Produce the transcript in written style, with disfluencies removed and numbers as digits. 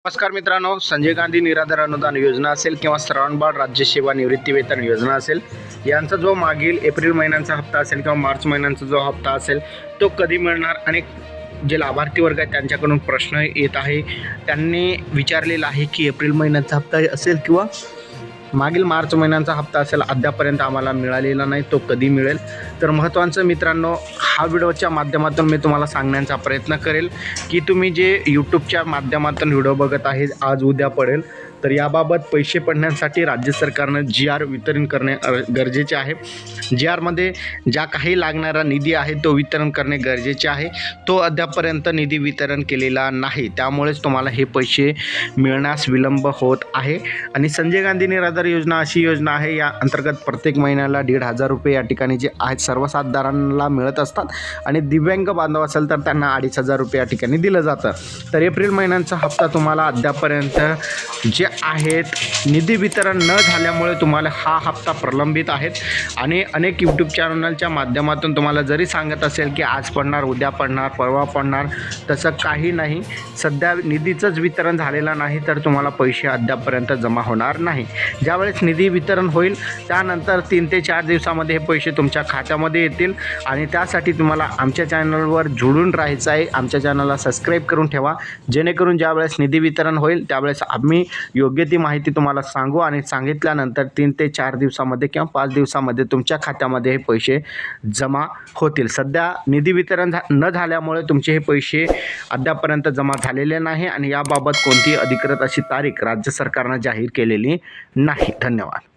नमस्कार मित्रांनो, संजय गांधी निराधार अनुदान योजना असेल किंवा श्रावणबाळ राज्य सेवा निवृत्ती वेतन योजना असेल, यांचा जो मागील एप्रिल महिन्याचा हप्ता असेल किंवा मार्च महिन्याचा जो हप्ता असेल तो कधी मिळणार, आणि जे लाभार्थी वर्ग आहेत त्यांच्याकडून प्रश्न येत आहे. त्यांनी विचारलेला आहे की एप्रिल महिन्याचा हप्ता असेल किंवा मागील मार्च महिन्याचा हप्ता असेल, अद्यापर्यंत आम्हाला मिळालेला नाही, तो कधी मिळेल. तर महत्त्वाचं मित्रांनो, हा व्हिडिओच्या माध्यमातून मी तुम्हाला सांगण्याचा प्रयत्न करेल की तुम्ही जे यूट्यूबच्या माध्यमातून व्हिडिओ बघत आहे, आज उद्या पडेल, तर याबाबत पैसे पडण्यासाठी राज्य सरकारनं GR वितरण करणे गरजेचे आहे. GRमध्ये ज्या काही लागणारा निधी आहे तो वितरण करणे गरजेचे आहे. तो अद्यापर्यंत निधी वितरण केलेला नाही, त्यामुळेच तुम्हाला हे पैसे मिळण्यास विलंब होत आहे. आणि संजय गांधी निराधार योजना अशी योजना आहे, या अंतर्गत प्रत्येक महिन्याला 1,500 रुपये या ठिकाणी जे आहेत सर्वसाधारणांना मिळत असतात, आणि दिव्यांग बांधव असेल तर त्यांना 2,500 रुपये या ठिकाणी दिलं जातं. तर एप्रिल महिन्याचा हप्ता तुम्हाला अद्यापर्यंत जे आहेत निधी वितरण न झाल्यामुळे तुम्हाला हा हप्ता प्रलंबित आहेत. आणि अनेक यूट्यूब चॅनलच्या माध्यमातून तुम्हाला जरी सांगत असेल की आज पडणार, उद्या पडणार, परवा पडणार, तसं काही नाही. सध्या निधीचंच वितरण झालेलं नाही, तर तुम्हाला पैसे अद्यापर्यंत जमा होणार नाही. ज्यावेळेस निधी वितरण होईल त्यानंतर 3 ते 4 दिवसामध्ये हे पैसे तुमच्या खात्यामध्ये येतील. आणि त्यासाठी तुम्हाला आमच्या चॅनलवर जोडून राहायचं आहे. आमच्या चॅनलला सबस्क्राईब करून ठेवा, जेणेकरून ज्यावेळेस निधी वितरण होईल त्यावेळेस आम्ही योग्य ती माहिती तुम्हाला सांगू, आणि सांगितल्यानंतर 3 ते 4 दिवसामध्ये किंवा 5 दिवसामध्ये तुमच्या खात्यामध्ये हे पैसे जमा होतील. सध्या निधी वितरण न झाल्यामुळे तुमचे हे पैसे अद्यापर्यंत जमा झालेले नाही, आणि याबाबत कोणतीही अधिकृत अशी तारीख राज्य सरकारनं जाहीर केलेली नाही. धन्यवाद.